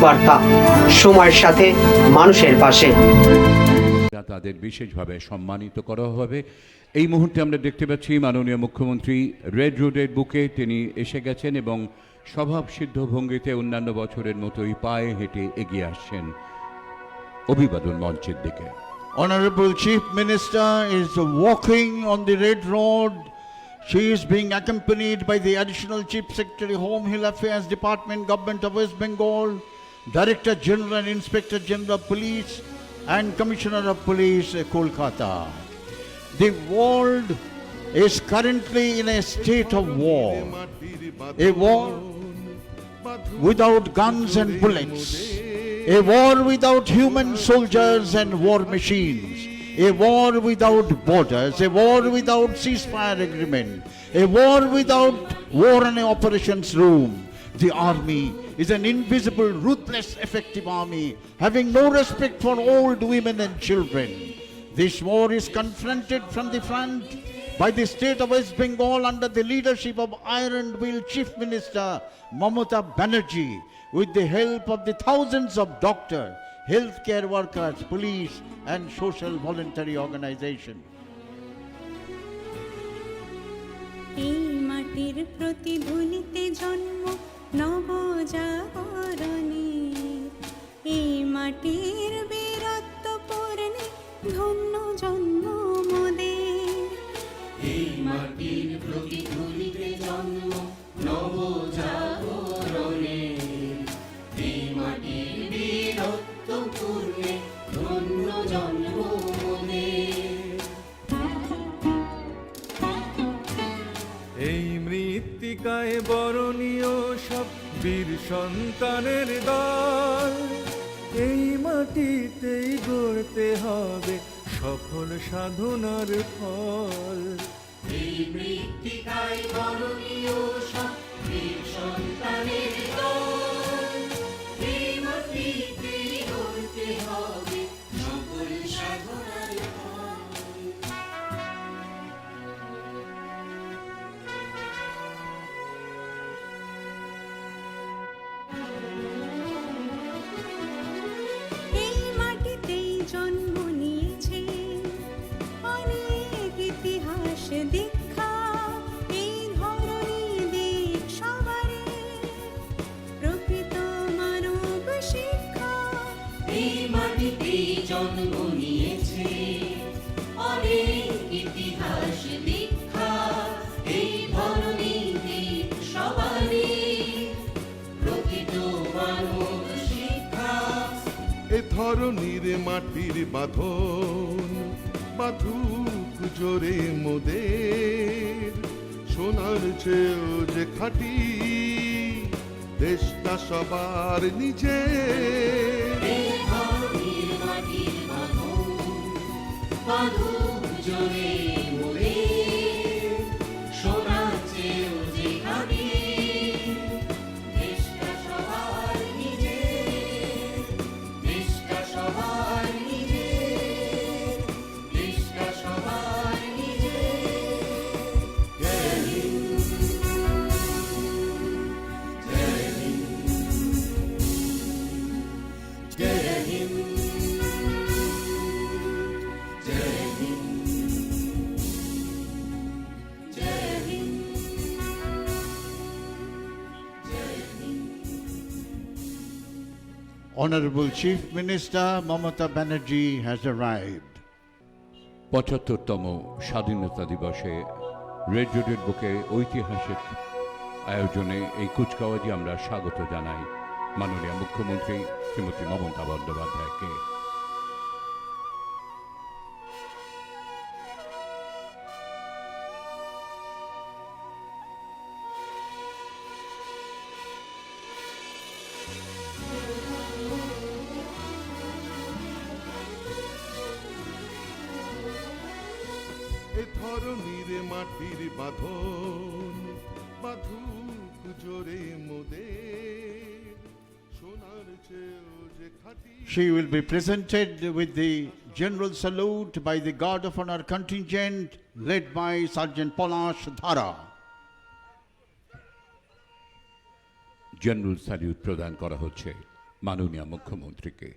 বার্তা, সময়ের সাথে মানুষের পাশে। তাদের বিশেষভাবে সম্মানিত করা হবে। এই মুহূর্তে আমরা দেখতে পাচ্ছি মাননীয় মুখ্যমন্ত্রী রেড রোডের বুকে তিনি এসে গেছেন এবং স্বভাবসিদ্ধ ভঙ্গিতে অন্যান্য বছরের মতোই পায়ে হেঁটে এগিয়ে আসছেন অভিবাদন মঞ্চের দিকে। Honorable Chief Minister is walking on the Red Road. She is being accompanied by the Additional Chief Secretary, Home Hill Affairs Department, Government of West Bengal, Director General and Inspector General of Police, and Commissioner of Police, Kolkata. The world is currently in a state of war, a war without guns and bullets, a war without human soldiers and war machines, a war without borders, a war without ceasefire agreement, a war without war and operations room. The army is an invisible, ruthless, effective army, having no respect for old, women and children. This war is confronted from the front by the state of West Bengal under the leadership of Iron Will Chief Minister Mamata Banerjee, with the help of the thousands of doctors, healthcare workers, police and social voluntary organizations. এই মাটির প্রতিধ্বনিতে জন্ম নবজাগরণে, এই মাটির বীরত্ব পূর্ণে ধন্য জন্ম মোদের। এই মাটির প্রতিধ্বনিতে জন্ম নবজাগরণে, এই মাটির বীরত্ব পূর্ণে ধন্য জন্ম মোদের। এই মৃত্তিকায় বরণীয় সব বীর সন্তানের দল, এই মাটিতেই গড়তে হবে সফল সাধনার ফল। এই মৃত্তিকায় বরণীয় সব বীর সন্তানের দল, এই মাটিতেই গড়তে হবে সফল সাধনার ফল। এই মাটিতেই জন্ম নিয়েছে অনেক ইতিহাস দীক্ষা, এই ধরনী দিক সবারে প্রকৃত মানব শিক্ষা। এই মাটিতেই জন্ম নিয়েছে অনেক ইতিহাস দীক্ষা, এই ধরনীতে সবারই প্রকৃত মানব শিক্ষা। এ ধরনীর মাটির বাঁধন বাঁধুক জোরে মোদের, সোনার চেয়েও যে খাঁটি দেশটা সবার নিজের। এই ধরনীর মাটির বাঁধন বাঁধুক জোরে মোদের, সোনার চেয়েও যে খাঁটি দেশটা সবার নিজের, দেশটা সবার নিজের, দেশটা সবার নিজের। জয় হিন্দ, জয় হিন্দ, জয় হিন্দ, জয় হিন্দ, জয় হিন্দ, জয় Hind. Honorable Chief Minister Mamata Banerjee has arrived. ৭৫তম স্বাধীনতা দিবসে রেড রোডের বুকে ঐতিহাসিক আয়োজনে এই কুচকাওয়াজে আমরা স্বাগত জানাই মাননীয় মুখ্যমন্ত্রী শ্রীমতী মমতা বন্দ্যোপাধ্যায়কে। এ ধরনীর মাটির বাঁধন বাঁধুক জোরে মোদের, সোনার চেয়েও যে খাঁটি। She will be presented with the general salute by the Guard of Honor contingent led by Sergeant Polash Dhara. General salute প্রদান করা হচ্ছে। মাননীয় মুখ্যমন্ত্রীকে।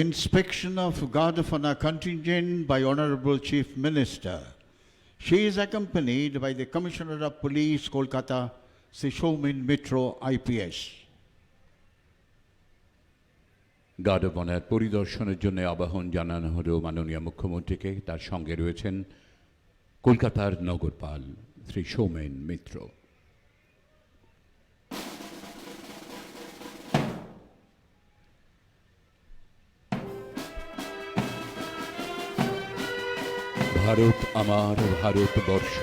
Inspection of Guard of Honor contingent by Honorable Chief Minister. She is accompanied by the Commissioner of Police, Kolkata, Sri Soumen Mitro, IPS. Guard of honour পরিদর্শনের জন্য আহ্বান জানানো হলো মাননীয় মুখ্যমন্ত্রীকে। তার সঙ্গে রয়েছেন কলকাতার নগরপাল শ্রী সৌমেন মিত্র। ভারত আমার ভারতবর্ষ,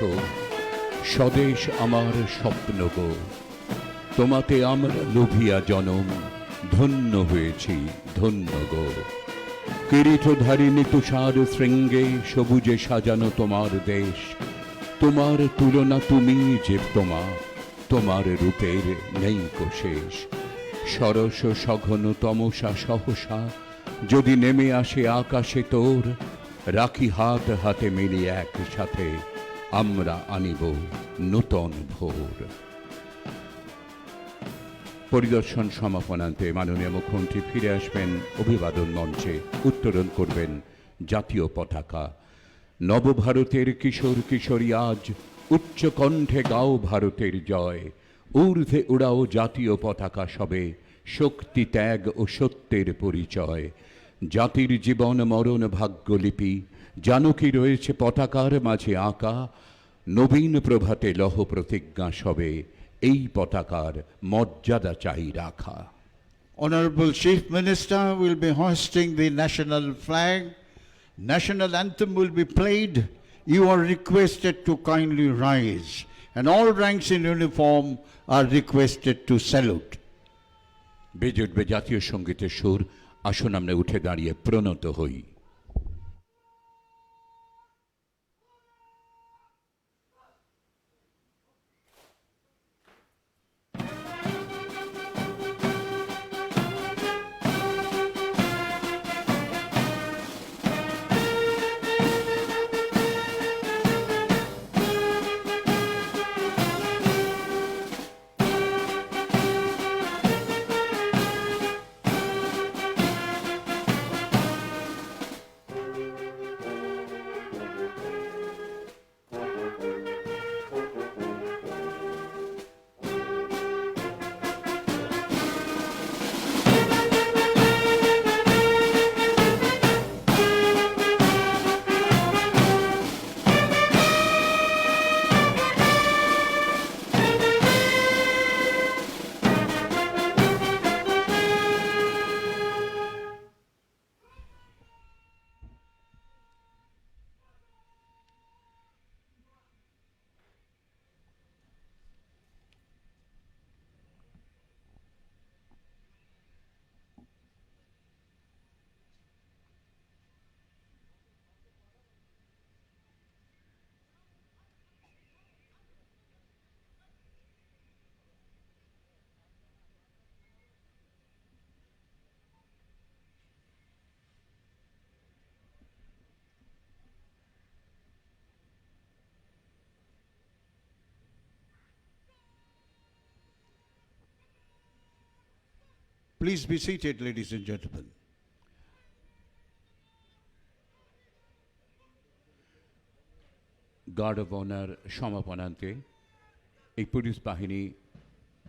স্বদেশ আমার স্বপ্ন গো, তোমাতে আমরা লোভিয়া জনম, ধন্য হয়েছি ধন্য গো। কিরীটধারিণী তুষার শৃঙ্গে সবুজে সাজানো তোমার দেশ, তোমার তুলনা তুমি যে তোমার রূপের নেই কো শেষ। সরস সঘন তমসা সহসা যদি নেমে আসে আকাশে তোর, রাখি হাত হাতে মিলি একসাথে আমরা আনিব নূতন ভোর। পরিদর্শন সমাপনান্তে মাননীয় মুখ্যমন্ত্রী ফিরে আসবেন অভিবাদন মঞ্চে, উত্তোলন করবেন জাতীয় পতাকা। নবভারতের কিশোর কিশোরী আজ উচ্চ কণ্ঠে গাও ভারতের জয়, ঊর্ধ্বে উড়াও জাতীয় পতাকা সবে, শক্তি ত্যাগ ও সত্যের পরিচয়। জাতির জীবন মরণ ভাগ্যলিপি জানকী রয়েছে পতাকার মাঝে আঁকা, নবীন প্রভাতে লহ প্রতিজ্ঞা সবে, এই পতাকার মর্যাদা চাই রাখা। Honorable Chief Minister will be hoisting the national flag. National anthem will be played. You are requested to kindly rise, and all ranks in uniform are requested to salute. বেজে উঠবে জাতীয় সঙ্গীতের সুর। আসুন আমরা উঠে দাঁড়িয়ে প্রণত হই। Please be seated, ladies and gentlemen. Guard of honour সমাপনান্তে এই পুলিশ বাহিনী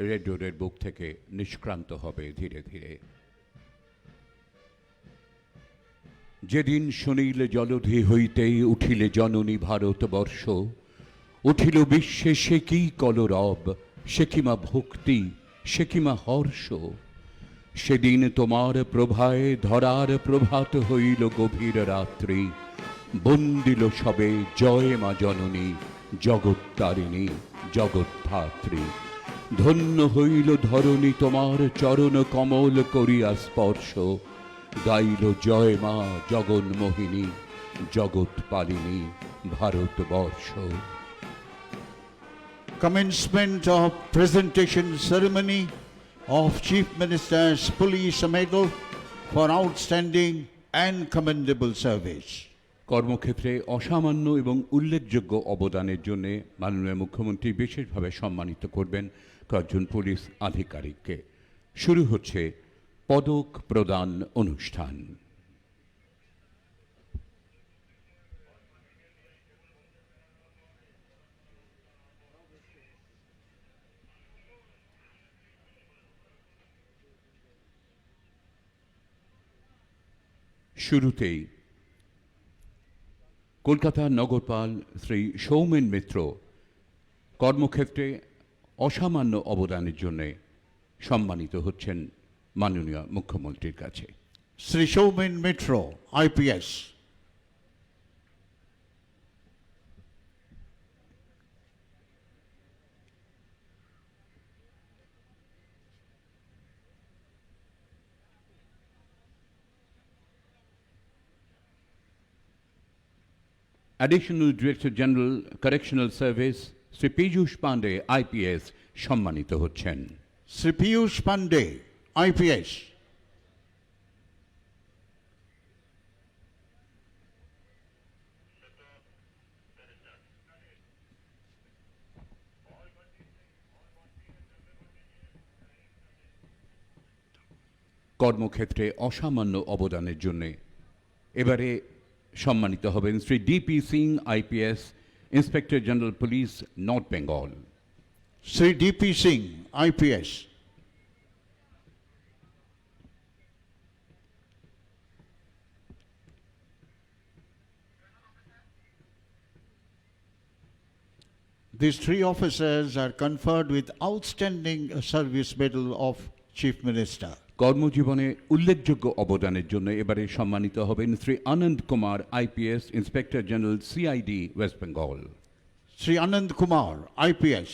রেড রোডের বুক থেকে নিষ্ক্রান্ত হবে ধীরে ধীরে। যেদিন সুনীল জলধি হইতেই উঠিলে জননী ভারতবর্ষ, উঠিল বিশ্বে সে কি কলরব, সে কিমা ভক্তি, সে কিমা হর্ষ। সেদিন তোমার প্রভায় ধরার প্রভাত হইল গভীর রাত্রি, বন্দিল সবে জয় মা জননী জগত্তারিণী জগদ্ধাত্রী। ধন্য হইল ধরণী তোমার চরণ কমল করিয়া স্পর্শ, গাইল জয় মা জগন্মোহিনী জগৎপালিনী Bharatvarsha. Commencement of presentation ceremony of Chief Minister's Police Medal for outstanding and commendable service. কর্মক্ষেত্রে অসামান্য এবং উল্লেখযোগ্য অবদানের জন্য মাননীয় মুখ্যমন্ত্রী বিশেষভাবে সম্মানিত করবেন কয়েকজন পুলিশ আধিকারিককে। শুরু হচ্ছে পদক প্রদান অনুষ্ঠান। শুরুতেই কলকাতা নগরপাল শ্রী সৌমেন মিত্র কর্মক্ষেত্রে অসামান্য অবদানের জন্য সম্মানিত হচ্ছেন মাননীয় মুখ্যমন্ত্রীর কাছে। Sri Shaumen Mitro, IPS. Additional director general correctional service Shri Piyush Pandey IPS সম্মানিত হচ্ছেন। Sri Piyush Pandey, IPS. কর্মক্ষেত্রে অসামান্য অবদানের জন্য এবারে সম্মানিত হবেন Shri DP Singh IPS inspector general police north Bengal. Sri D.P. Singh, IPS. These three officers are conferred with outstanding service medal of Chief Minister. কর্মজীবনে উল্লেখযোগ্য অবদানের জন্য এবারে সম্মানিত হবেন Shri Anand Kumar IPS inspector general CID West Bengal. Sri Anand Kumar, IPS.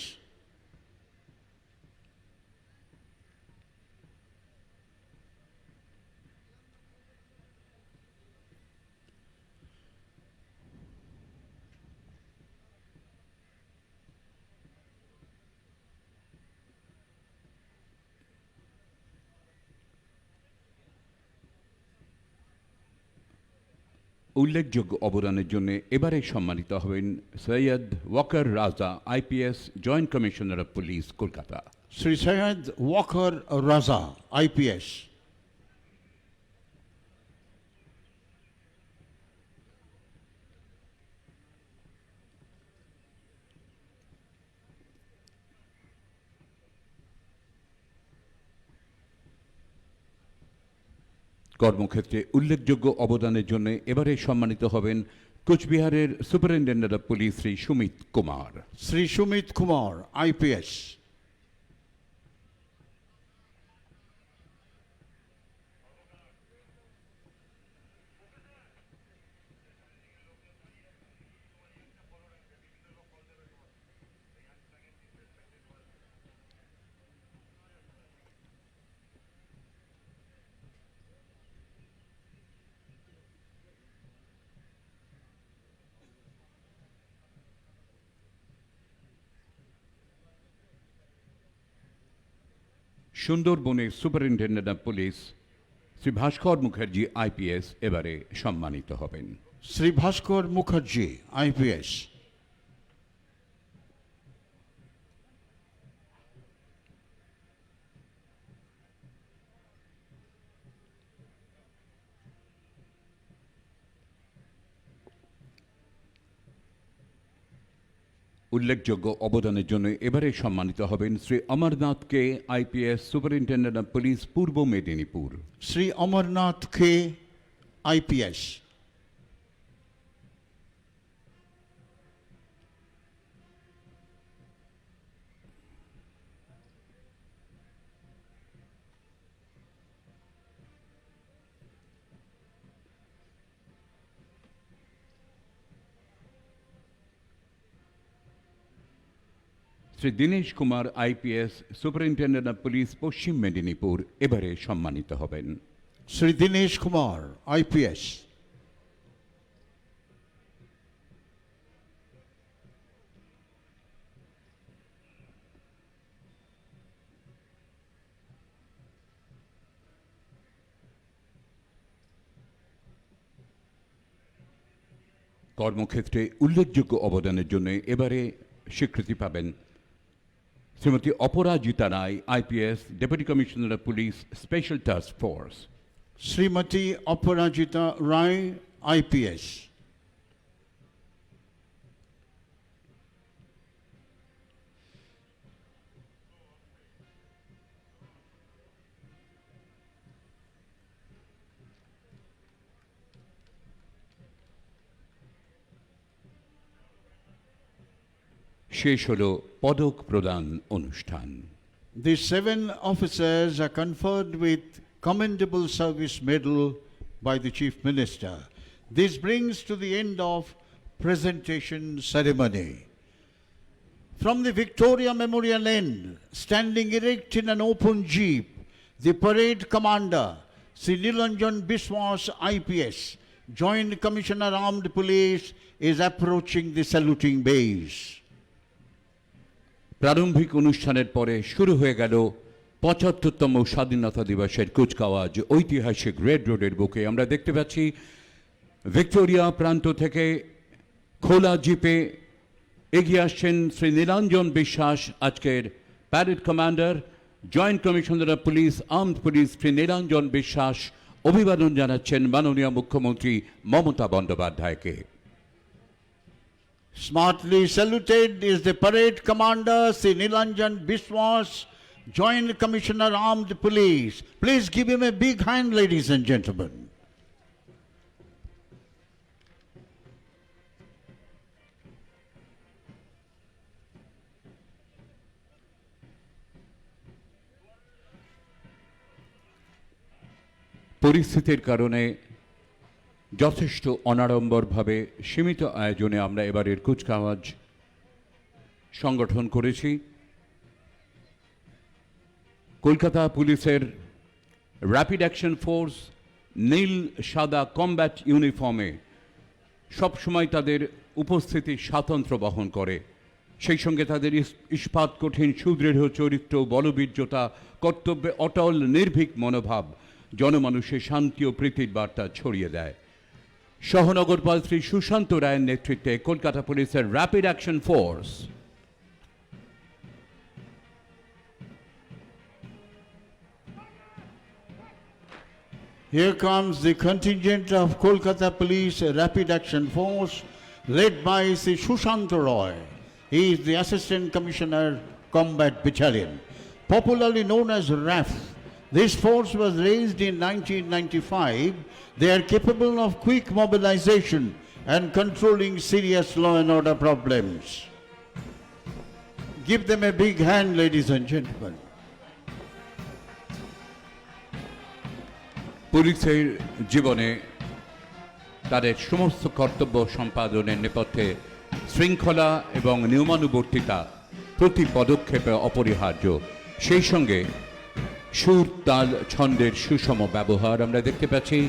উল্লেখযোগ্য অবদানের জন্য এবারে সম্মানিত হবেন সৈয়দ ওয়াকার রাজা IPS joint commissioner of police Kolkata. Sri Syed Walker Raza, IPS. কর্মক্ষেত্রে উল্লেখযোগ্য অবদানের জন্য এবারে সম্মানিত হবেন কোচবিহারের superintendent of police Shri Sumit Kumar. Sri Shumit Kumar, IPS. সুন্দরবনের superintendent of police Shri Bhaskar Mukherjee IPS এবারে সম্মানিত হবেন। Sri Bhaskar Mukherjee, IPS. উল্লেখযোগ্য অবদানের জন্য এবারে সম্মানিত হবেন শ্রী অমরনাথকে IPS superintendent of police Purba Medinipur. Sri Amarnath K, IPS. Shri Dinesh Kumar IPS superintendent of police Paschim Medinipur এবারে সম্মানিত হবেন। Sri Dinesh Kumar, IPS. কর্মক্ষেত্রে উল্লেখযোগ্য অবদানের জন্য এবারে স্বীকৃতি পাবেন Shrimati Aparajita Rai IPS deputy commissioner of police special task force. Srimati Aparajita Rai, IPS. শেষ হল পদক প্রদান অনুষ্ঠান। These 7 officers are conferred with Commendable Service Medal by the Chief Minister. This brings to the end of presentation ceremony. From the Victoria Memorial end, standing erect in an open jeep, the parade commander, Sri Nilanjan Biswas IPS, Joint Commissioner Armed Police, is approaching the saluting bays. প্রারম্ভিক অনুষ্ঠানের পরে শুরু হয়ে গেল ৭৫তম স্বাধীনতা দিবসের কুচকাওয়াজ ঐতিহাসিক red রোডের বুকে। আমরা দেখতে পাচ্ছি ভিক্টোরিয়া প্রান্ত থেকে খোলা জিপে এগিয়ে আসছেন শ্রী নীলাঞ্জন বিশ্বাস, আজকের parade commander, joint commissioner of police armed police Shri Nilanjan বিশ্বাস অভিবাদন জানাচ্ছেন মাননীয় মুখ্যমন্ত্রী মমতা বন্দ্যোপাধ্যায়কে। Smartly saluted is the parade commander, Sri Nilanjan Biswas, Joint Commissioner Armed Police. Please give him a big hand, ladies and gentlemen. পরিস্থিতির কারণে যথেষ্ট অনাড়ম্বরভাবে সীমিত আয়োজনে আমরা এবারের কুচকাওয়াজ সংগঠন করেছি। কলকাতা পুলিশের র্যাপিড অ্যাকশন ফোর্স নীল সাদা কমব্যাট ইউনিফর্মে সবসময় তাদের উপস্থিতি স্বাতন্ত্র্য বহন করে, সেই সঙ্গে তাদের ইস্পাত কঠিন সুদৃঢ় চরিত্র, বলবীর্যতা, কর্তব্যে অটল নির্ভীক মনোভাব জনমানুষের শান্তি ও প্রীতির বার্তা ছড়িয়ে দেয়। সহনগরপাল শ্রী সুশান্ত রায়ের নেতৃত্বে কলকাতা পুলিশের rapid action force Here comes the contingent of Kolkata Police Rapid Action Force led by Sri Sushant Roy. He is the Assistant Commissioner Combat Battalion, popularly known as RAF. This force was raised in 1995. They are capable of quick mobilization and controlling serious law and order problems. Give them a big hand, ladies and gentlemen. পুলিশের জীবনে তাদের সমস্ত কর্তব্য সম্পাদনের নেপথ্যে শৃঙ্খলা এবং নিয়মানুবর্তিতা প্রতি পদক্ষেপে অপরিহার্য। সেই সঙ্গে সুর তাল ছন্দের সুষম ব্যবহার আমরা দেখতে পাচ্ছি।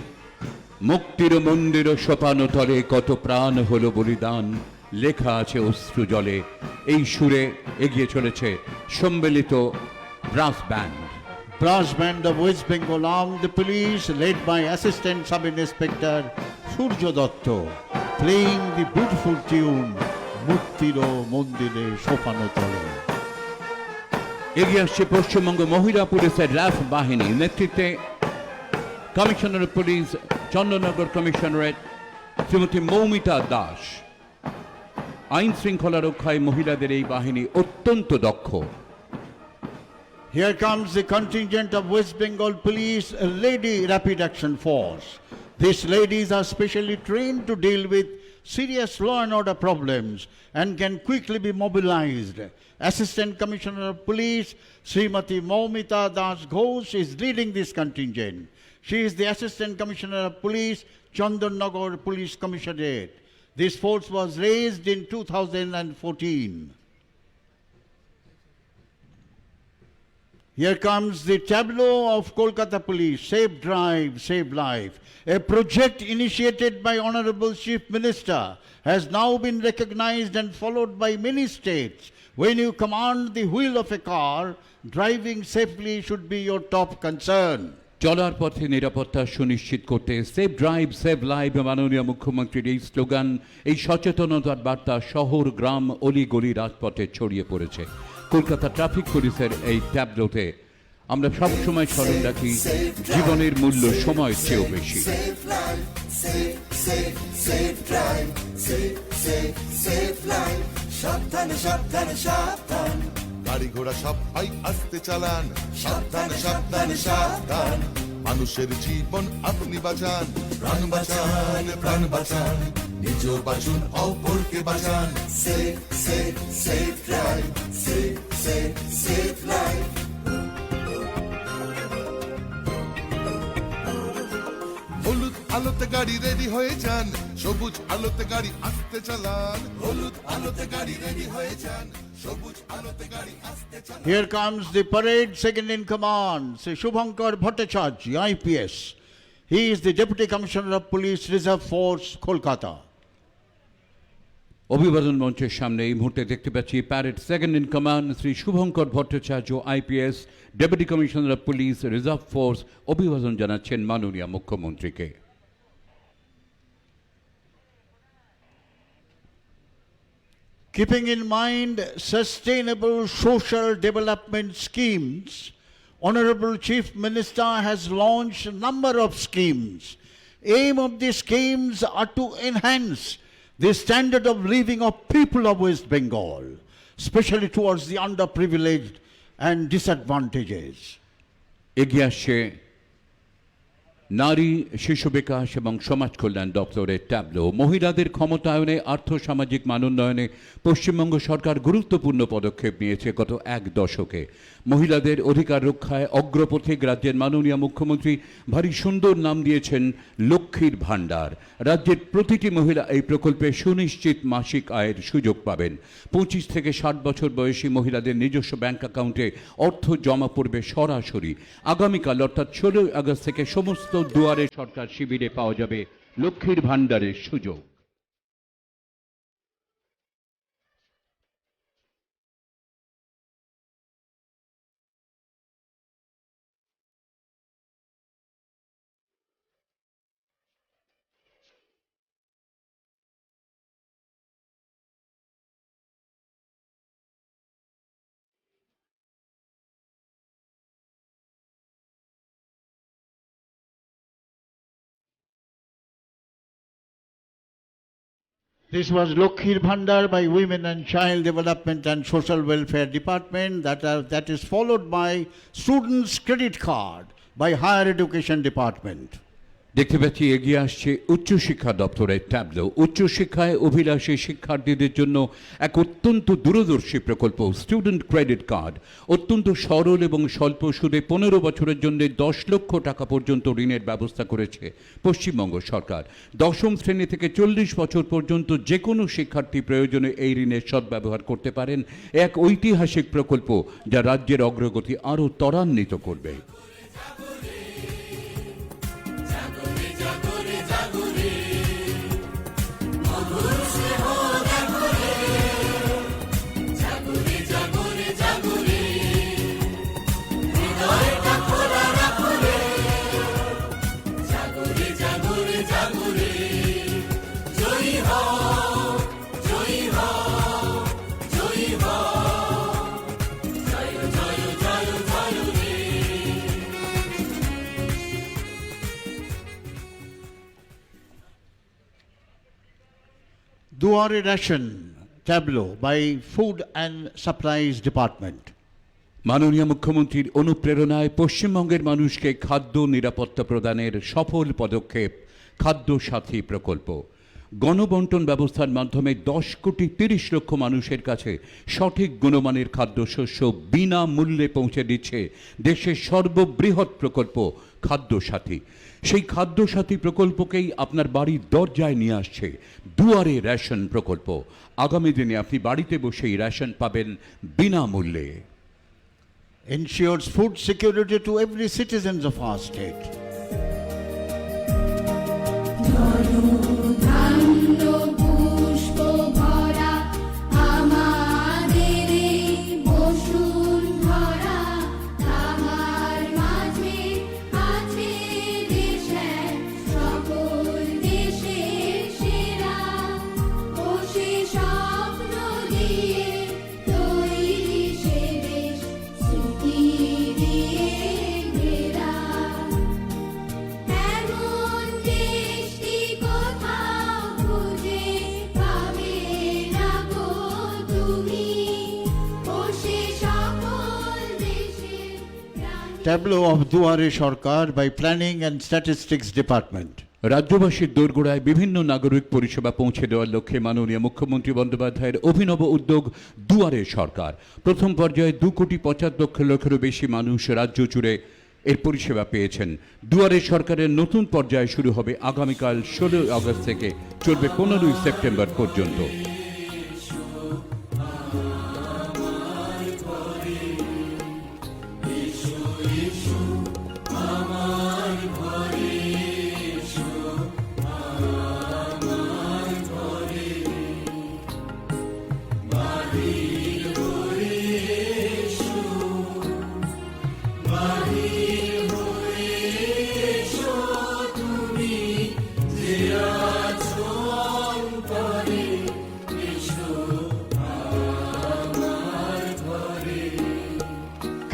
মুক্তির মন্দির সোপানো তলে কত প্রাণ হলো বলিদান, লেখা আছে অশ্রু জলে। এই সুরে এগিয়ে চলেছে সম্মিলিত brass band. Brass band of West Bengal Armed Police led by Assistant Sub-Inspector Surjo Dotto, playing the beautiful tune Muktiro Mondire Shopano Tole. এগিয়ে আসছে পশ্চিমবঙ্গ মহিলা পুলিশের র্যাফ বাহিনী, নেতৃত্বে commissioner of police Chandannagar commissionerate Shrimati Moumita Das. আইন শৃঙ্খলা রক্ষায় মহিলাদের এই বাহিনী অত্যন্ত দক্ষ। Here comes the contingent of West Bengal Police Lady Rapid Action Force. These ladies are specially trained to deal with serious law and order problems and can quickly be mobilized. Assistant Commissioner of Police Srimati Maumita Das Ghosh is leading this contingent. She is the Assistant Commissioner of Police, Chandanagar Police Commissionerate. This force was raised in 2014. Here comes the tableau of Kolkata Police, Safe Drive, Save Life. A project initiated by Honorable Chief Minister has now been recognized and followed by many states. When you command the wheel of a car, driving safely should be your top concern. চলার পথে নিরাপত্তা সুনিশ্চিত করতে save drive save live মাননীয় মুখ্যমন্ত্রীর এই slogan, এই সচেতনতার বার্তা শহর গ্রাম অলিগলি রাজপথে ছড়িয়ে পড়েছে। কলকাতা ট্রাফিক পুলিশের এই ট্যাবলোতে আমরা সবসময় স্মরণ রাখি জীবনের মূল্য সময়ের চেয়েও বেশি। সাবধানে সাবধানে সাবধান, গাড়ি ঘোড়া সব ভাই আস্তে চালান, সাবধানে সাবধানে সাবধান। মানুষের জীবন আপনি বাঁচান, প্রাণ বাঁচান, প্রাণ বাঁচান, নিজেও বাঁচুন অপরকে বাঁচান। Safe safe safe drive, safe safe safe life. হলুদ আলোতে গাড়ি রেডি হয়ে যান, সবুজ আলোতে গাড়ি আস্তে চালান। হলুদ আলোতে গাড়ি রেডি হয়ে যান, সবুজ আলোতে গাড়ি আস্তে চালান। Here comes the parade second in command, Sri Shubhankar Bhattacharya, IPS. He is the Deputy Commissioner of Police Reserve Force, Kolkata. অভিবাদন মঞ্চের সামনে এই মুহূর্তে দেখতে পাচ্ছি parade second in command Shri Shubhankar Bhattacharya, IPS, deputy commissioner of police reserve force. অভিবাদন জানাচ্ছেন মাননীয় মুখ্যমন্ত্রীকে। Keeping in mind sustainable social development schemes, Honorable Chief Minister has launched a number of schemes. Aim of these schemes are to enhance the standard of living of people of West Bengal, especially towards the underprivileged and disadvantages. এগিয়ে আসছে নারী শিশু বিকাশ এবং সমাজ কল্যাণ দপ্তরের tableau. মহিলাদের ক্ষমতায়নে আর্থসামাজিক মানোন্নয়নে পশ্চিমবঙ্গ সরকার গুরুত্বপূর্ণ পদক্ষেপ নিয়েছে গত এক দশকে। মহিলাদের অধিকার রক্ষায় অগ্রপথিক রাজ্যের মাননীয় মুখ্যমন্ত্রী ভারী সুন্দর নাম দিয়েছেন লক্ষ্মীর ভাণ্ডার। রাজ্যের প্রতিটি মহিলা এই প্রকল্পে সুনিশ্চিত মাসিক আয়ের সুযোগ পাবেন। 25 থেকে 60 বছর বয়সী মহিলাদের নিজস্ব ব্যাংক অ্যাকাউন্টে অর্থ জমা পড়বে সরাসরি। আগামীকাল অর্থাৎ 16 আগস্ট থেকে সমস্ত দুয়ারে সরকার শিবিরে পাওয়া যাবে লক্ষ্মীর ভাণ্ডারের সুযোগ। This was Lokhir Bhandar by Women and Child Development and Social Welfare Department, that is followed by Students Credit Card by Higher Education Department. দেখতে পাচ্ছি এগিয়ে আসছে উচ্চশিক্ষা দপ্তরের ট্যাবলো। উচ্চশিক্ষায় অভিলাষী শিক্ষার্থীদের জন্য এক অত্যন্ত দূরদর্শী প্রকল্প স্টুডেন্ট ক্রেডিট কার্ড। অত্যন্ত সরল এবং স্বল্প সুদে 15 বছরের জন্য 10 লক্ষ টাকা পর্যন্ত ঋণের ব্যবস্থা করেছে পশ্চিমবঙ্গ সরকার। 10ম শ্রেণী থেকে 40 বছর পর্যন্ত যে কোনো শিক্ষার্থী প্রয়োজনে এই ঋণের সদ্ব্যবহার করতে পারেন। এক ঐতিহাসিক প্রকল্প যা রাজ্যের অগ্রগতি আরও ত্বরান্বিত করবে। Duare Ration Tableau by Food and Supplies Department. মাননীয় মুখ্যমন্ত্রীর অনুপ্রেরণায় পশ্চিমবঙ্গের মানুষকে খাদ্য নিরাপত্তা প্রদানের সফল পদক্ষেপ খাদ্য সাথী প্রকল্প। গণবন্টন ব্যবস্থার মাধ্যমে 10 কোটি 30 লক্ষ মানুষের কাছে সঠিক গুণমানের খাদ্যশস্য বিনামূল্যে পৌঁছে দিচ্ছে দেশের সর্ববৃহৎ প্রকল্প খাদ্য সাথী। সেই খাদ্য সাথী প্রকল্পকেই আপনার বাড়ির দরজায় নিয়ে আসছে দুয়ারে রেশন প্রকল্প। আগামী দিনে আপনি বাড়িতে বসেই রেশন পাবেন বিনামূল্যে। ensures food security to every citizen of our state. ধান্য পুষ্প ভরা আমাদের এই বসুন্ধরা, তাহার মাঝে আছে দেশ এক, সকল দেশের সেরা। ও সে স্বপ্ন দিয়ে তৈরি সে দেশ, স্মৃতি দিয়ে ঘেরা। এমন দেশটি কোথাও খুঁজে পাবে না গো তুমি, ও সে সকল দেশের প্রাণ। Tableau of Duare Sarkar by Planning and Statistics Department. রাজ্যবাসীর দোরগোড়ায় বিভিন্ন নাগরিক পরিষেবা পৌঁছে দেওয়ার লক্ষ্যে মাননীয় মুখ্যমন্ত্রী বন্দ্যোপাধ্যায়ের অভিনব উদ্যোগ দুয়ারে সরকার। প্রথম পর্যায়ে 2,75,00,000 লক্ষেরও বেশি মানুষ রাজ্য জুড়ে এর পরিষেবা পেয়েছেন। দুয়ারে সরকারের নতুন পর্যায় শুরু হবে আগামীকাল 16 আগস্ট থেকে, চলবে 15 সেপ্টেম্বর পর্যন্ত।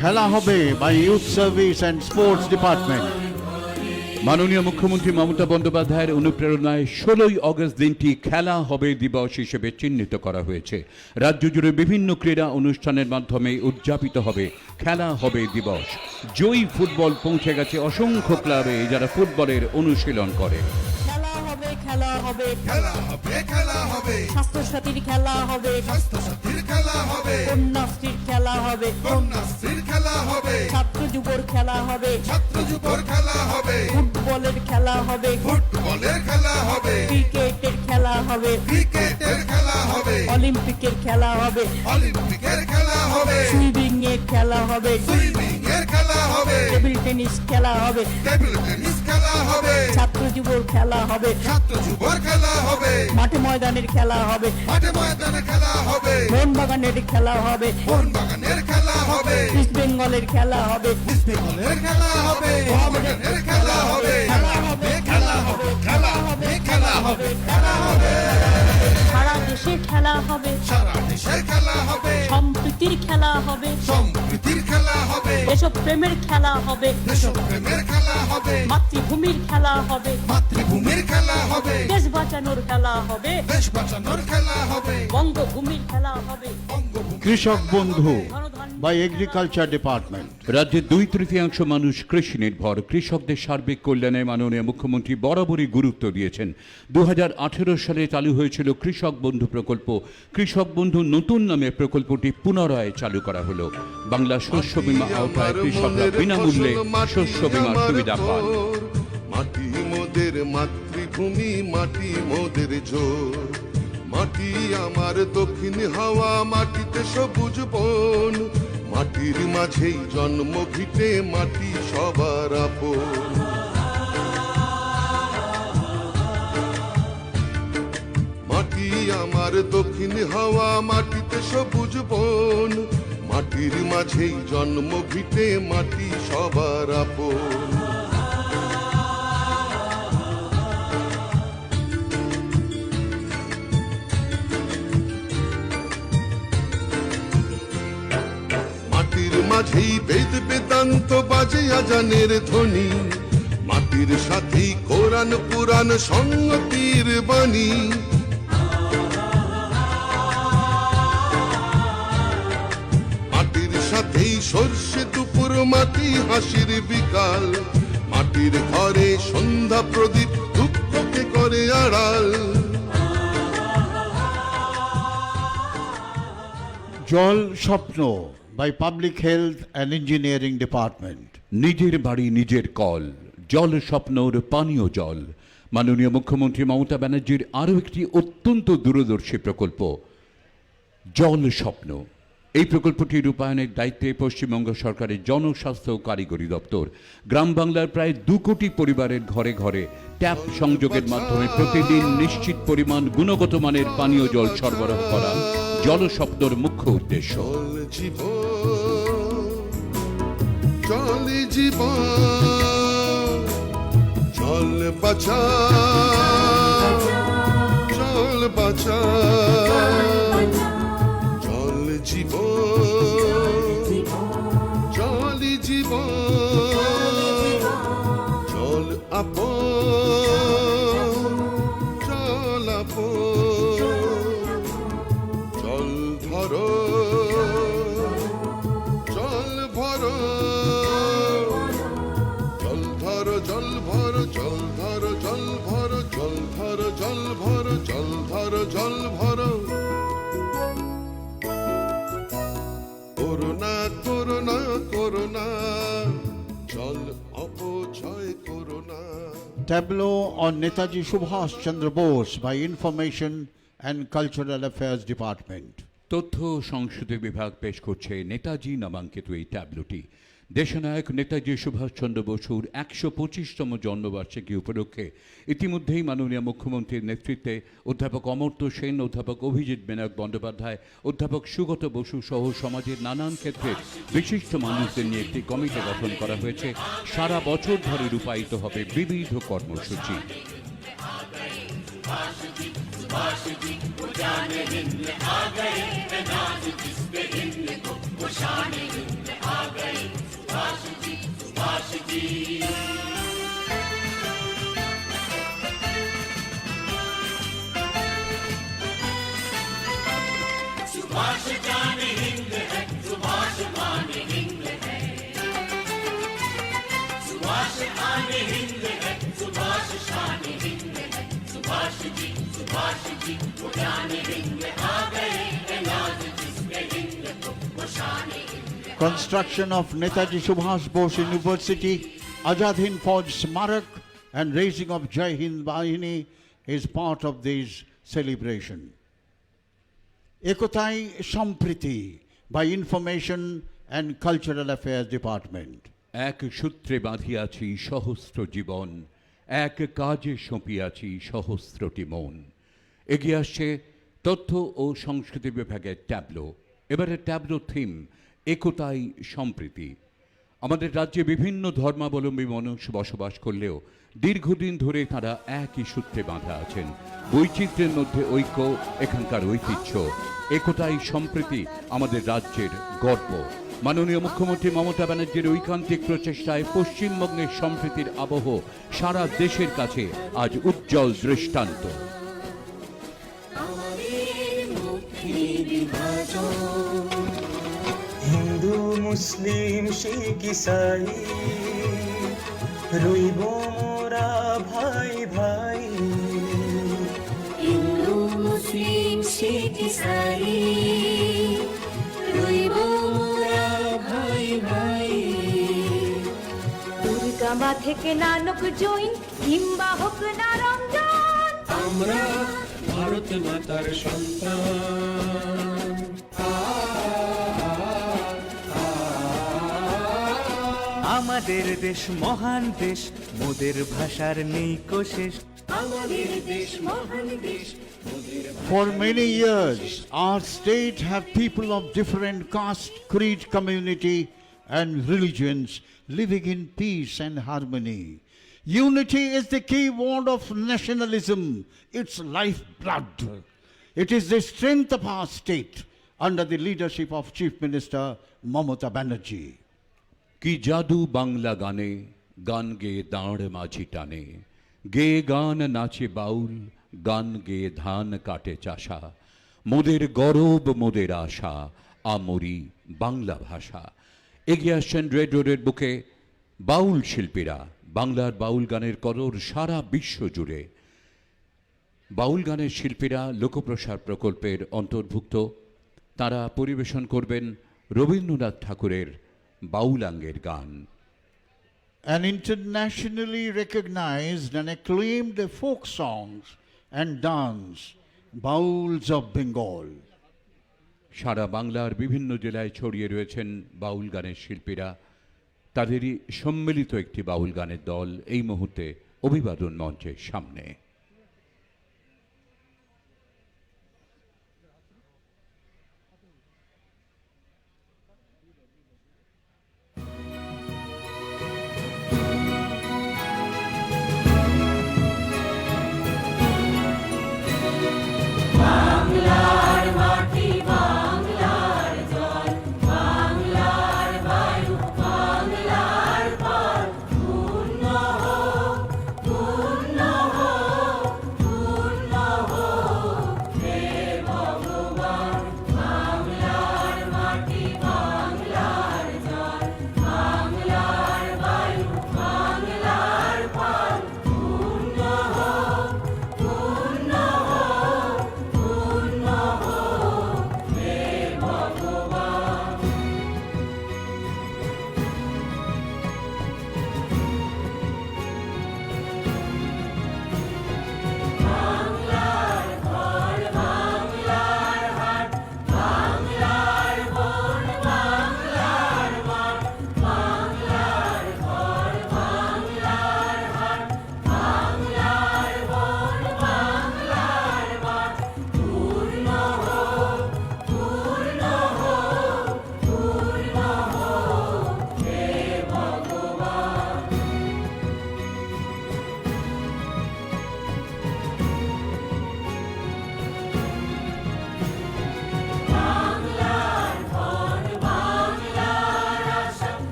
খেলা হবে by Youth Service and Sports Department. মাননীয় মুখ্যমন্ত্রী মমতা বন্দ্যোপাধ্যায়ের অনুপ্রেরণায় 16 আগস্ট দিনটি খেলা হবে দিবস হিসেবে চিহ্নিত করা হয়েছে। রাজ্য জুড়ে বিভিন্ন ক্রীড়া অনুষ্ঠানের মাধ্যমে উদযাপিত হবে খেলা হবে দিবস। জয়ী ফুটবল পৌঁছে গেছে অসংখ্য ক্লাবে, যারা ফুটবলের অনুশীলন করে। খেলা হবে, খেলা হবে, খেলা হবে খেলা হবে স্বাস্থ্যসাথীর খেলা হবে, স্বাস্থ্যসাথীর খেলা হবে কন্যাশ্রীর খেলা হবে, কন্যাশ্রীর খেলা হবে ছাত্র যুবর খেলা হবে, ছাত্র যুবর খেলা হবে ফুটবলের খেলা হবে, ফুটবলের খেলা হবে ক্রিকেটের খেলা হবে, ক্রিকেটের খেলা হবে অলিম্পিকের খেলা হবে, অলিম্পিকের খেলা হবে সুইমিং এর খেলা হবে, সুইমিং এর খেলা হবে টেবিল টেনিস খেলা হবে, টেবিল টেনিস খেলা হবে ছাত্র যুবর খেলা হবে, ছাত্র যুবর খেলা হবে মাঠে ময়দানের খেলা হবে, মাঠে ময়দানে খেলা হবে মোহনবাগানের খেলা হবে, মোহনবাগানের খেলা হবে ইস্ট বেঙ্গলের খেলা হবে, ইস্ট বেঙ্গলের খেলা হবে মোহামেডানের খেলা হবে খেলা হবে খেলা হবে খেলা হবে খেলা হবে খেলা হবে সারা দেশের খেলা হবে, সারা দেশের খেলা হবে সম্প্রীতির খেলা হবে, সম্প্রীতির খেলা হবে দেশপ্রেমের খেলা হবে, দেশপ্রেমের খেলা হবে মাতৃভূমির খেলা হবে, মাতৃভূমির খেলা হবে দেশ বাঁচানোর খেলা হবে, দেশ বাঁচানোর খেলা হবে বঙ্গভূমির খেলা হবে, বঙ্গভূমি কৃষক বন্ধু ধনধান্য by Agriculture Department. রাজ্যের 2/3 মানুষ কৃষি নির্ভর। কৃষকদের সার্বিক কল্যাণে মাননীয় মুখ্যমন্ত্রী বরাবরই গুরুত্ব দিয়েছেন। 2018 সালে চালু হয়েছিল কৃষক বন্ধু প্রকল্প। কৃষক বন্ধু নতুন নামে প্রকল্পটি পুনরায় চালু করা হলো। বাংলা শস্য বীমা আওতায় কৃষকরা বিনামূল্যে শস্য বীমার সুবিধা পান। মাটি মোদের মাতৃভূমি, মাটি মোদের ঝোর। মাটি আমার দক্ষিণ হাওয়া, মাটিতে সবুজ বন। মাটির মাঝেই জন্ম ভিটে, মাটি সবার আপন। মাটি আমার দক্ষিণ হাওয়া, মাটিতে সবুজ বন। মাটির মাঝেই জন্ম ভিটে, মাটি সবার আপন। মাটির মাঝেই বেদ বেদান্ত বাজে আজানের ধ্বনি। মাটির সাথেই কোরআন পুরাণ সংগতির বাণী। মাটির সাথেই সর্ষে দুপুর, মাটি হাসির বিকাল। মাটির ঘরে সন্ধ্যা প্রদীপ, দুঃখকে করে আড়াল। জল স্বপ্ন by Public Health and Engineering Department. নিজের বাড়ি নিজের কল, জল স্বপ্নর পানীয় জল। মাননীয় মুখ্যমন্ত্রী মমতা ব্যানার্জির আরও একটি অত্যন্ত দূরদর্শী প্রকল্প জল স্বপ্ন। এই প্রকল্পটি রূপায়ণের দায়িত্বে পশ্চিমবঙ্গ সরকারের জনস্বাস্থ্য ও কারিগরি দপ্তর। গ্রাম বাংলার প্রায় 2 কোটি পরিবারের ঘরে ঘরে ট্যাপ সংযোগের মাধ্যমে প্রতিদিন নিশ্চিত পরিমাণ গুণগত মানের পানীয় জল সরবরাহ করা জলস্বপ্নর মুখ্য উদ্দেশ্য। জল জীবন, জল বাঁচাও, জল বাঁচাও, জল জীবন, জল জীবন, জল আপন, জল আপন, জল ধরো, জল ভরো, জল ধরো, জল ভরো, জল ধরো, জল ভরো, জল ধরো, জল ভরো, জল ধরো, জল ভরো। করোনা করোনা করোনা, জল অপচয় corona. Tableau on Netaji Subhash Chandra Bose by Information and Cultural Affairs Department. তথ্য ও সংস্কৃতি বিভাগ পেশ করছে নেতাজি নামাঙ্কিত এই ট্যাবলোটি। দেশনায়ক নেতাজি সুভাষচন্দ্র বসুর 125তম জন্মবার্ষিকী উপলক্ষে ইতিমধ্যেই মাননীয় মুখ্যমন্ত্রীর নেতৃত্বে অধ্যাপক অমর্ত্য সেন, অধ্যাপক অভিজিৎ বিনায়ক বন্দ্যোপাধ্যায়, অধ্যাপক সুগত বসু সহ সমাজের নানান ক্ষেত্রের বিশিষ্ট মানুষদের নিয়ে একটি কমিটি গঠন করা হয়েছে। সারা বছর ধরে রূপায়িত হবে বিবিধ কর্মসূচি। Construction of Netaji Subhash Bose University, Azad Hind Fauj Smarak and raising of Jai Hind Bahini is part of this celebration. Ekotai Sampriti by Information and Cultural Affairs Department. এক সূত্রে বাঁধিয়াছি সহস্র জীবন, এক কাজে সঁপিয়াছি সহস্রটি মন। এগিয়ে আসছে তথ্য ও সংস্কৃতি বিভাগের ট্যাবলো। এবারে ট্যাবলো থিম একতাই সম্প্রীতি। আমাদের রাজ্যে বিভিন্ন ধর্মাবলম্বী মানুষ বসবাস করলেও দীর্ঘদিন ধরে তারা একই সূত্রে বাঁধা আছেন। বৈচিত্র্যের মধ্যে ঐক্য এখানকার ঐতিহ্য। একতাই সম্প্রীতি আমাদের রাজ্যের গর্ব। মাননীয় মুখ্যমন্ত্রী মমতা ব্যানার্জির ঐকান্তিক প্রচেষ্টায় পশ্চিমবঙ্গের সম্প্রীতির আবহ সারা দেশের কাছে আজ উজ্জ্বল দৃষ্টান্ত। হিন্দু মুসলিম শিখ ইসাই রইব মোরা ভাই ভাই। হিন্দু মুসলিম শিখ ইসাই রইব মোরা ভাই ভাই। দুর্গা মা থেকে নানক জৈন কিংবা হোক না রমজান, আমরা ভারত মাতার সন্তান। আমাদের দেশ মহান দেশ, মোদের ভাষার নেই কোশেষ। আমাদের দেশ মহান দেশ। For many years, our state have people of different caste, creed, community and religions living in peace and harmony. Unity is the key word of nationalism, its lifeblood. It is the strength of our state under the leadership of Chief Minister Mamata Banerjee. কি জাদু বাংলা গানে, গান গেয়ে দাঁড় মাঝি টানে। গেয়ে গান নাচে বাউল, গান গেয়ে ধান কাটে চাষা। মোদের গরব মোদের আশা, আমরি বাংলা ভাষা। এগিয়ে আসছেন রেড রোডের বুকে বাউল শিল্পীরা। বাংলার বাউল গানের কদর সারা বিশ্ব জুড়ে। বাউল গানের শিল্পীরা লোকপ্রসার প্রকল্পের অন্তর্ভুক্ত। তারা পরিবেশন করবেন রবীন্দ্রনাথ ঠাকুরের বাউলাঙ্গের গান। An internationally recognized and acclaimed folk songs and dance, Bauls of Bengal. সারা বাংলার বিভিন্ন জেলায় ছড়িয়ে রয়েছেন বাউল গানের শিল্পীরা। তাদেরই সম্মিলিত একটি বাউল গানের দল এই মুহূর্তে অভিবাদন মঞ্চের সামনে।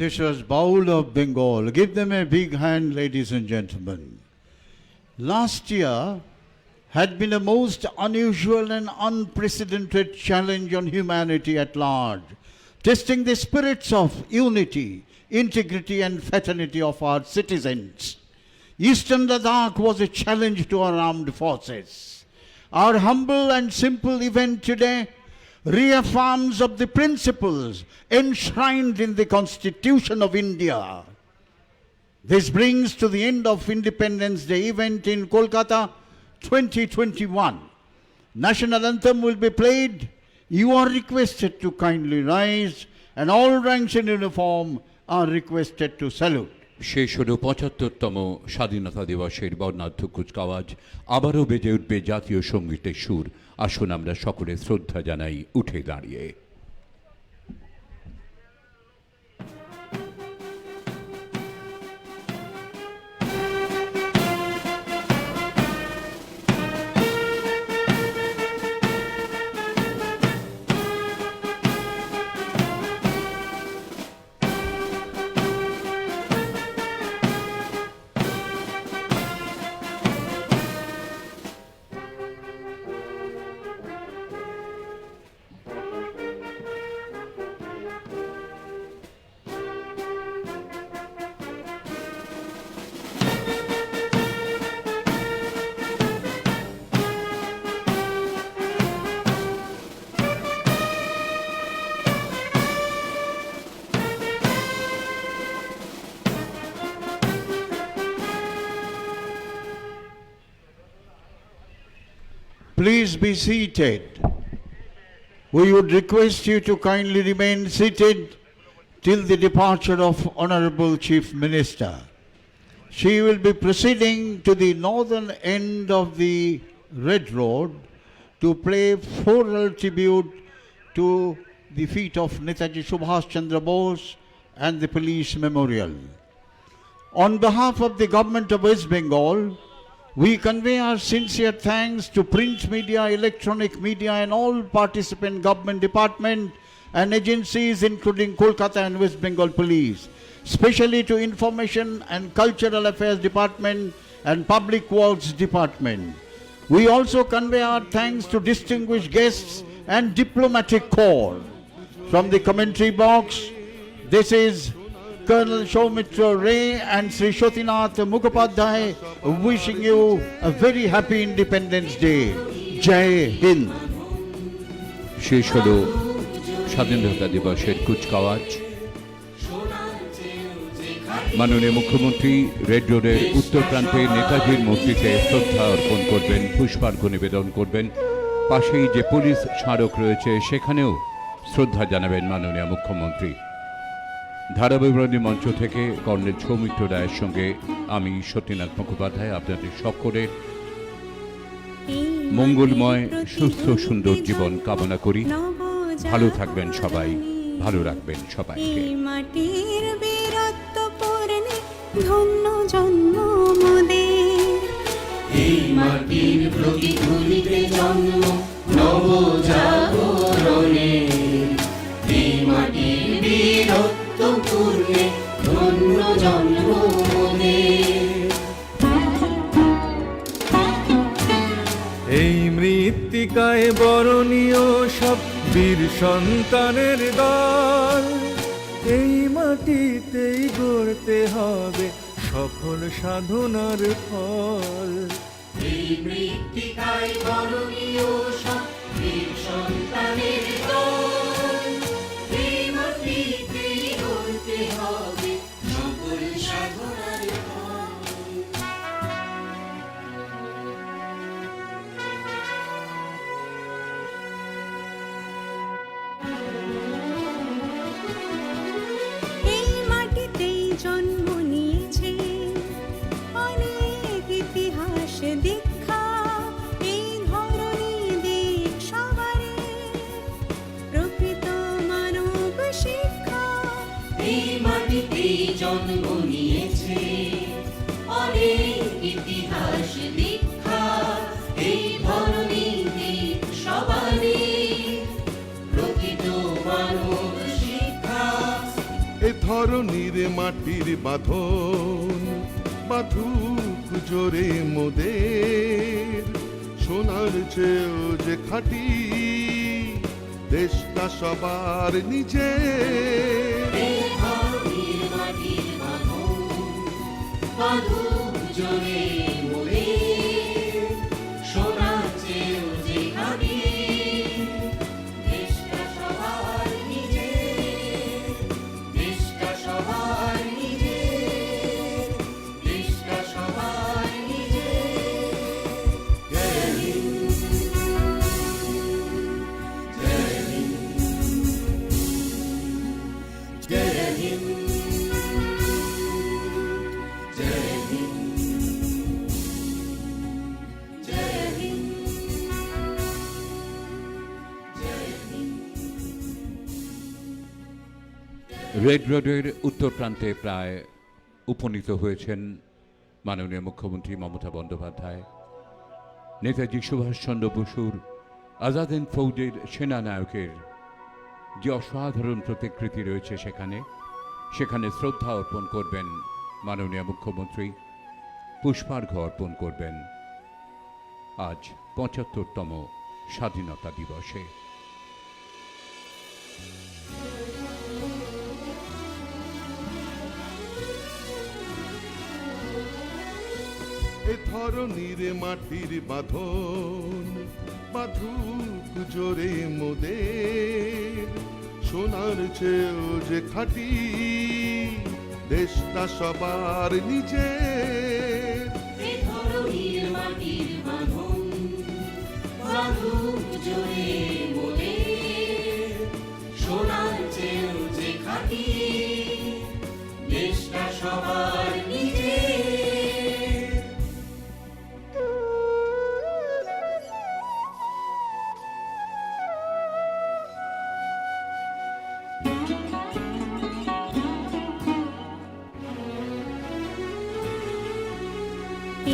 This was Baul of Bengal. Give them a big hand, ladies and gentlemen. Last year had been a most unusual and unprecedented challenge on humanity at large, testing the spirits of unity, integrity and fraternity of our citizens. Eastern Ladakh was a challenge to our armed forces. Our humble and simple event today reaffirms of the principles enshrined in the Constitution of India. This brings to the end of Independence Day event in Kolkata 2021. National anthem will be played. You are requested to kindly rise and all ranks in uniform are requested to salute. শেষ হলো ৭৫তম স্বাধীনতা দিবসের বর্ণাঢ্য কুচকাওয়াজ। আবারও বেজে উঠবে জাতীয় সঙ্গীতের সুর। আসুন আমরা সকলে শ্রদ্ধা জানাই উঠে দাঁড়িয়ে। Please be seated. We would request you to kindly remain seated till the departure of Honorable Chief Minister. She will be proceeding to the northern end of the Red Road to play floral tribute to the feet of Netaji Subhash Chandra Bose and the Police Memorial. On behalf of the Government of West Bengal, we convey our sincere thanks to print media, electronic media and all participant government departments and agencies including Kolkata and West Bengal Police, especially to Information and Cultural Affairs Department and Public Works Department. We also convey our thanks to distinguished guests and diplomatic corps. From the commentary box, this is Colonel Soumitra Ray and Sri Shotinath Mukhopadhyay wishing you a very happy Independence Day. Jai Hind. শেষ হলো স্বাধীনতা দিবসের কুচকাওয়াজ। মাননীয় মুখ্যমন্ত্রী red রোডের উত্তর প্রান্তে নেতাজির মূর্তিতে শ্রদ্ধা অর্পণ করবেন, পুষ্পার্ঘ্য নিবেদন করবেন। পাশেই যে পুলিশ স্মারক রয়েছে সেখানেও শ্রদ্ধা জানাবেন মাননীয় মুখ্যমন্ত্রী। ধারাবিবরণী মঞ্চ থেকে কর্নেল সৌমিত্র রায়ের সঙ্গে আমি সত্যনাথ মুখোপাধ্যায় আপনাদের সকলের মঙ্গলময় সুস্থ সুন্দর জীবন কামনা করি। ভালো থাকবেন সবাই, ভালো রাখবেন সবাইকে। মাটির বীরত্ব পূর্ণে ধন্য জন্ম মোদের, এই মাটির প্রতিধ্বনিতে জন্ম নবজাগরণে, এই মাটির বীরত্ব পূর্ণে ধন্য জন্ম মোদের। এই মৃত্তিকায় বরণীয় সব বীর সন্তানের দল, এই মাটিতেই গড়তে হবে সফল সাধনার ফল। এই মৃত্তিকায় বরণীয় সব বীর সন্তানের দল, এই মাটিতেই গড়তে হবে সফল সাধনার ফল। এই মাটিতেই জন্ম নিয়েছে অনেক ইতিহাস দীক্ষা, এই ধরনী দিক সবারে প্রকৃত মানব শিক্ষা। এই মাটিতেই জন্ম নিয়েছে অনেক ইতিহাস দীক্ষা, এই ধরনের দিক সবারই প্রকৃত মানব শিক্ষা। এ ধরনীর মাটির বাঁধন বাঁধুক জোরে মোদের, সোনার চেয়েও যে খাঁটি দেশটা সবার নিজের। এই ধরনের মাটির বাঁধন বাঁধুক জোরে মোদের, সোনার চেয়েও যে খাঁটি দেশটা সবার নিজের, দেশটা সবার নিজের, দেশটা সবার নিজের। জয় হিন্দ, জয় হিন্দ, জয় হিন্দ, জয় হিন্দ, জয় হিন্দ, জয় হিন্দ। রেড রোডের উত্তর প্রান্তে প্রায় উপনীত হয়েছেন মাননীয় মুখ্যমন্ত্রী মমতা বন্দ্যোপাধ্যায়। নেতাজি সুভাষচন্দ্র বসুর আজাদ হিন্দ ফৌজের সেনানায়কের যে অসাধারণ প্রতিকৃতি রয়েছে সেখানে শ্রদ্ধা অর্পণ করবেন মাননীয় মুখ্যমন্ত্রী, পুষ্পার্ঘ্য অর্পণ করবেন আজ ৭৫তম স্বাধীনতা দিবসে। এ ধরনীর মাটির বাঁধন বাঁধুক জোরে মোদের, সোনার চেয়েও যে খাঁটি দেশটা সবার নিজের। এ ধরনীর মাটির বাঁধন বাঁধুক জোরে মোদের, সোনার চেয়েও যে খাঁটি দেশটা সবার নিজের।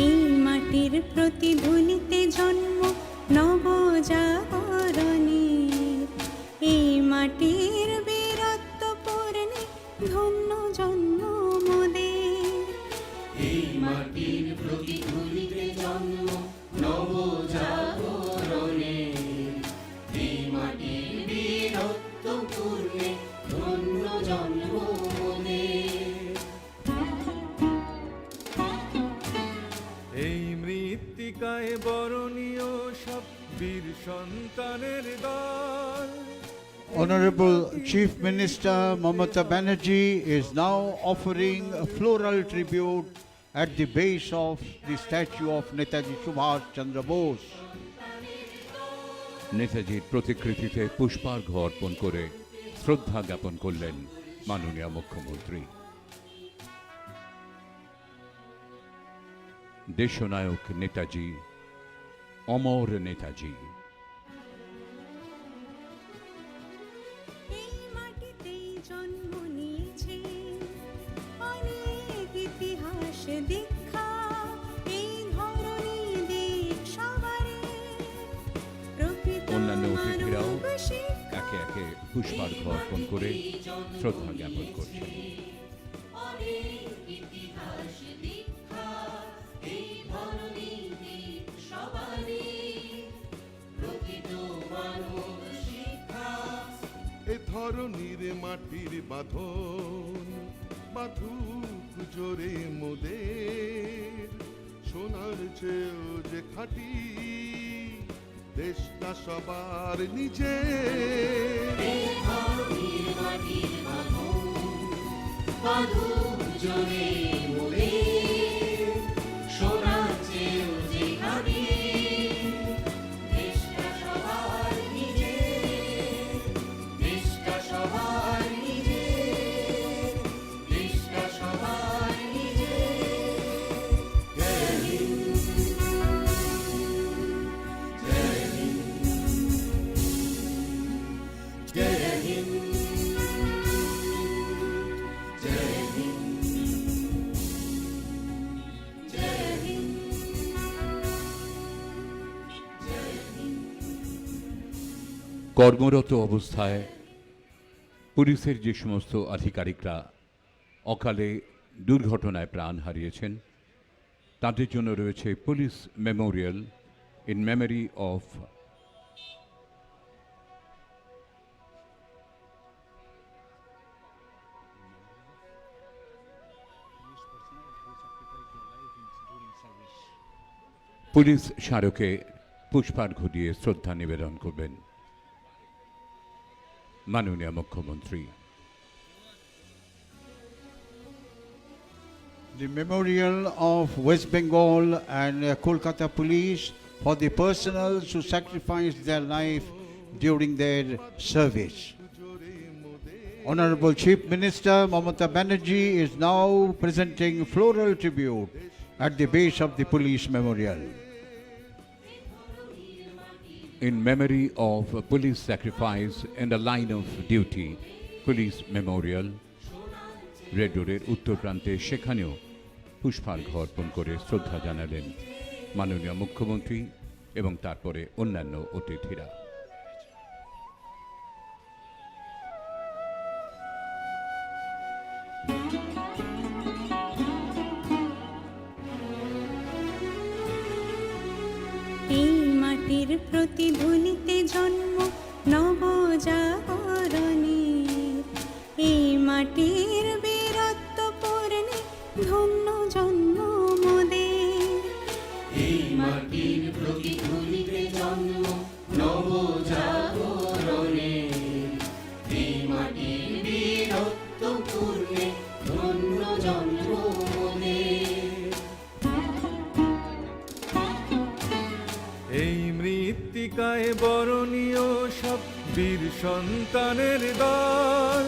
এই মাটির প্রতিধ্বনিতে জন্ম নবজাগরণের, এই মাটির বীরত্ব পূর্ণে ধন্য জন্ম মোদের। এই মাটির প্রতিধ্বনিতে জন্ম নবজাগরণে, এই মাটির বীরত্ব পূর্ণে ধন্য জন্ম মোদের। এই মৃত্তিকায় বরণীয় সব বীর সন্তানের দল, Honorable Chief Minister Mamata Banerjee is now offering a floral tribute at the base of the statue of Netaji Subhash Chandra Bose. নেতাজির প্রতিকৃতিতে পুষ্পার্ঘ্য অর্পণ করে শ্রদ্ধা জ্ঞাপন করলেন মাননীয় মুখ্যমন্ত্রী। দেশনায়ক নেতাজি, অমর নেতাজি। এই মাটিতেই জন্ম নিয়েছে অনেক ইতিহাস দীক্ষা, এই ধরনী দিক সবারে প্রকৃত অন্যান্য অতিথিরাও মানব শিক্ষা। একে একে পুষ্পার্ঘ্য অর্পণ করে শ্রদ্ধা জ্ঞাপন করছেন। এ ধরনীর মাটির বাঁধন বাঁধুক জোরে মোদের, সোনার চেয়েও যে খাঁটি দেশটা সবার নিজের। কর্মরত অবস্থায় পুলিশের যে সমস্ত আধিকারিকরা অকালে দুর্ঘটনায় প্রাণ হারিয়েছেন তাদের জন্য রয়েছে police memorial in memory of police স্মারকে পুষ্পার্ঘ্য দিয়ে শ্রদ্ধা নিবেদন করবেন মাননীয় মুখ্যমন্ত্রী। The memorial of West Bengal and Kolkata Police for the personnel who sacrificed their life during their service. Honorable Chief Minister Mamata Banerjee is now presenting floral tribute at the base of the police memorial. In memory of police sacrifice in the line of duty, police memorial, red রোডের উত্তর প্রান্তে সেখানেও পুষ্পার্ঘ্য অর্পণ করে শ্রদ্ধা জানালেন মাননীয় মুখ্যমন্ত্রী এবং তারপরে অন্যান্য অতিথিরা। এই মাটির প্রতিধ্বনিতে জন্ম নবজাগরণের, এই মাটির বীরত্ব পূর্ণে ধন্য জন্ম মোদের। এই মাটির প্রতিধ্বনিতে জন্ম নবজাগরণের, এই মাটির বীরত্ব পূর্ণে ধন্য জন্ম মোদের। এই মৃত্তিকায় বরণীয় সব বীর সন্তানের দল,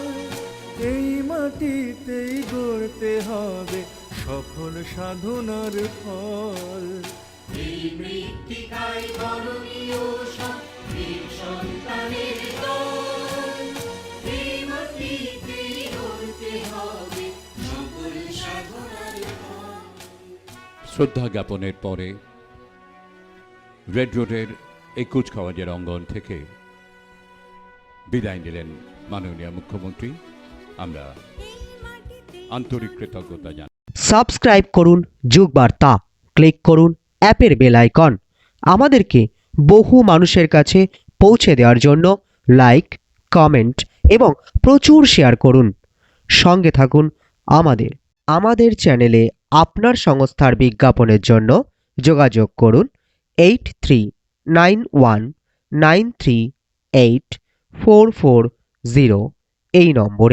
এই মাটিতেই গড়তে হবে সফল সাধনার ফল। এই মৃত্তিকায় বরণীয় সব বীর সন্তানের দল, এই মাটিতেই গড়তে হবে সফল সাধনার ফল। শ্রদ্ধা জ্ঞাপনের পরে রেড রোডের এই কুচকাওয়াজের অঙ্গন থেকে বিদায় নিলেন মাননীয় মুখ্যমন্ত্রী। আমরা আন্তরিক কৃতজ্ঞতা জানাই। সাবস্ক্রাইব করুন যুগ বার্তা, ক্লিক করুন অ্যাপের বেল আইকন। আমাদেরকে বহু মানুষের কাছে পৌঁছে দেওয়ার জন্য লাইক, কমেন্ট এবং প্রচুর শেয়ার করুন। সঙ্গে থাকুন আমাদের চ্যানেলে আপনার সংস্থার বিজ্ঞাপনের জন্য যোগাযোগ করুন 8391938444। 440 এই নম্বরে।